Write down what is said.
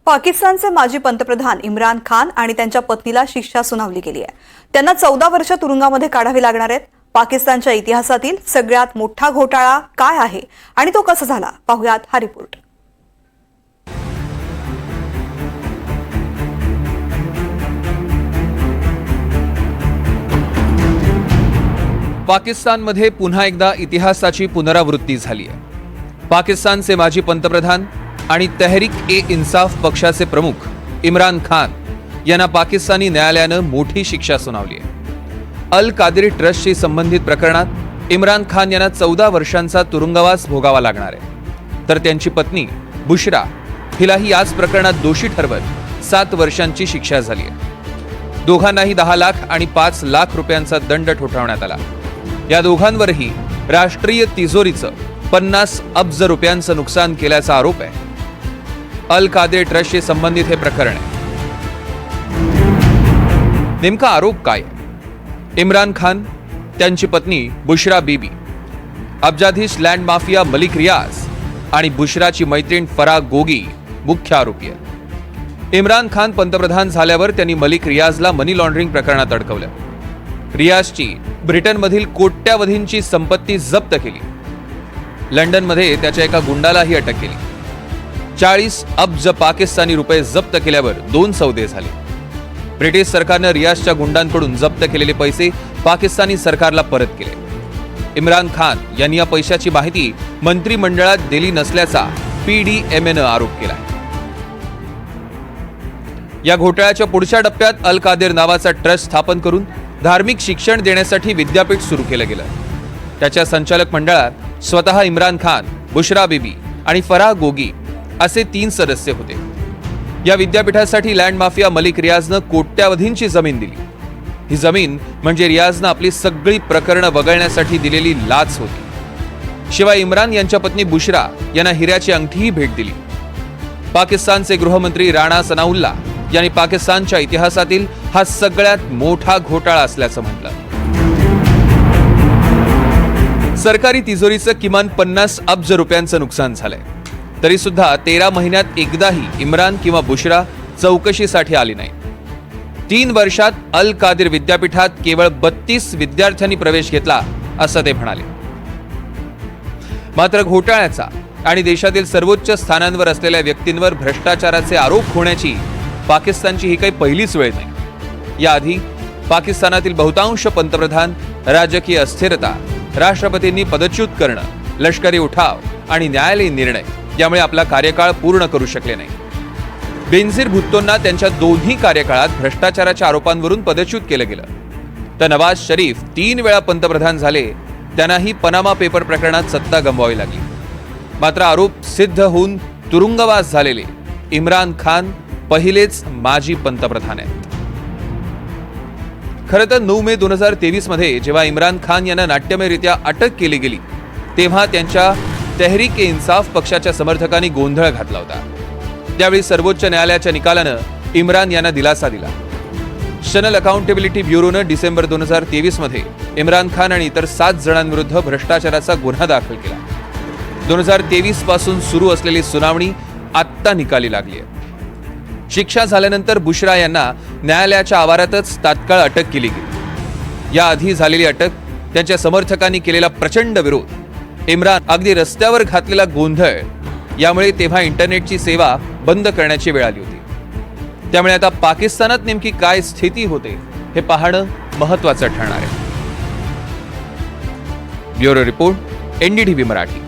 पाकिस्तानचे माजी पंतप्रधान इम्रान खान आणि त्यांच्या पत्नीला शिक्षा सुनावली गेली आहे। त्यांना 14 वर्ष तुरुंगामध्ये काढावी लागणार आहेत। पाकिस्तानच्या इतिहासातील सगळ्यात मोठा घोटाळा काय आहे आणि तो कसा झाला पाहूयात हा रिपोर्ट। पाकिस्तानमध्ये पुन्हा एकदा इतिहासाची पुनरावृत्ती झाली आहे। पाकिस्तानचे माजी पंतप्रधान आणि तहरीक-ए-इन्साफ पक्षाचे प्रमुख इम्रान खान यांना पाकिस्तानी न्यायालयानं मोठी शिक्षा सुनावली आहे। अल कादिरी ट्रस्टशी संबंधित प्रकरणात इम्रान खान यांना 14 वर्षांचा तुरुंगवास भोगावा लागणार आहे, तर त्यांची पत्नी बुशरा हिलाही याच प्रकरणात दोषी ठरवत 7 वर्षांची शिक्षा झाली आहे। दोघांनाही 10 लाख आणि 5 लाख रुपयांचा दंड ठोठावण्यात आला। या दोघांवरही राष्ट्रीय तिजोरीचं 50 अब्ज रुपयांचं नुकसान केल्याचा आरोप आहे। अल कादिर ट्रस्टशी संबंधित हे प्रकरण आहे। नेमका आरोप काय? इम्रान खान, त्यांची पत्नी बुशरा बीबी, अब्जाधीश लँड माफिया मलिक रियाज आणि बुशराची मैत्रीण फराह गोगी मुख्य आरोपी आहेत। इम्रान खान पंतप्रधान झाल्यावर त्यांनी मलिक रियाजला मनी लॉन्ड्रिंग प्रकरणात अडकवलं। रियाजची ब्रिटनमधील कोट्यावधींची संपत्ती जप्त केली। लंडनमध्ये त्याच्या एका गुंडालाही अटक केली। 40 अब्ज पाकिस्तानी रुपये जप्त केल्यावर 2 सौदे झाले। ब्रिटिश सरकारनं रियाजच्या गुंडांकडून जप्त केलेले पैसे पाकिस्तानी सरकारला परत केले। इम्रान खान यांनी या पैशाची माहिती मंत्रिमंडळात दिली नसल्याचा PDMAनं आरोप केला। या घोटाळ्याच्या पुढच्या टप्प्यात अल कादिर नावाचा ट्रस्ट स्थापन करून धार्मिक शिक्षण देण्यासाठी विद्यापीठ सुरू केलं गेलं। त्याच्या संचालक मंडळात स्वतः इम्रान खान, बुशरा बीबी आणि फराह गोगी असे 3 सदस्य होते। या विद्यापीठासाठी लँड माफिया मलिक रियाजनं कोट्यावधींची जमीन दिली। ही जमीन म्हणजे रियाजनं आपली सगळी प्रकरणं वगळण्यासाठी दिलेली लाच होती। शिवाय इम्रान यांच्या पत्नी बुशरा यांना हिऱ्याची अंगठीही भेट दिली। पाकिस्तानचे गृहमंत्री राणा सनाउल्ला यांनी पाकिस्तानच्या इतिहासातील हा सगळ्यात मोठा घोटाळा असल्याचं म्हटलं। सरकारी तिजोरीचं किमान 50 अब्ज रुपयांचं नुकसान झालंय, तरी सुद्धा 13 महिन्यात एकदाही इम्रान किंवा बुशरा चौकशीसाठी आली नाही। 3 वर्षात अल कादिर विद्यापीठात केवळ 32 विद्यार्थ्यांनी प्रवेश घेतला असं ते म्हणाले। मात्र घोटाळ्याचा आणि देशातील सर्वोच्च स्थानांवर असलेल्या व्यक्तींवर भ्रष्टाचाराचे आरोप होण्याची पाकिस्तानची ही काही पहिलीच वेळ नाही। याआधी पाकिस्तानातील बहुतांश पंतप्रधान, राजकीय अस्थिरता, राष्ट्रपतींनी पदच्युत करणं, लष्करी उठाव आणि न्यायालयीन निर्णय यामुळे आपला कार्यकाळ पूर्ण करू शकले नाही। बेनझीर भुट्टोंना त्यांच्या दोन्ही कार्यकाळात भ्रष्टाचाराच्या आरोपांवरून पदच्युत केलं गेलं, तर नवाज शरीफ 3 वेळा पंतप्रधान झाले, त्यांनाही पनामा पेपर प्रकरणात सत्ता गमवावी लागली। मात्र आरोप सिद्ध होऊन तुरुंगवास झालेले इम्रान खान पहिलेच माजी पंतप्रधान आहेत। खरं तर 9 मे 2023 मध्ये जेव्हा इम्रान खान यांना नाट्यमयरित्या अटक केली गेली, तेव्हा त्यांच्या तहरीक-ए-इन्साफ पक्षाच्या समर्थकांनी गोंधळ घातला होता। त्यावेळी सर्वोच्च न्यायालयाच्या निकालानं इम्रान यांना दिलासा दिला। शनल अकाउंटेबिलिटी ब्युरोनं डिसेंबर 2023 मध्ये इम्रान खान आणि इतर 7 जणांविरुद्ध भ्रष्टाचाराचा गुन्हा दाखल केला। 2023 पासून सुरू असलेली सुनावणी आत्ता निकाली लागली आहे। शिक्षा झाल्यानंतर बुशरा यांना न्यायालयाच्या आवारातच तात्काळ अटक केली गेली। याआधी झालेली अटक, त्यांच्या समर्थकांनी केलेला प्रचंड विरोध, इम्रान अगदी रस्त्यावर घातलेला गोंधळ यामुळे तेव्हा इंटरनेटची सेवा बंद करण्याची वेळ आली होती। त्यामुळे आता पाकिस्तानात नेमकी काय स्थिती होते हे पाहणं महत्त्वाचं ठरणार आहे। Bureau report, NDTV Marathi.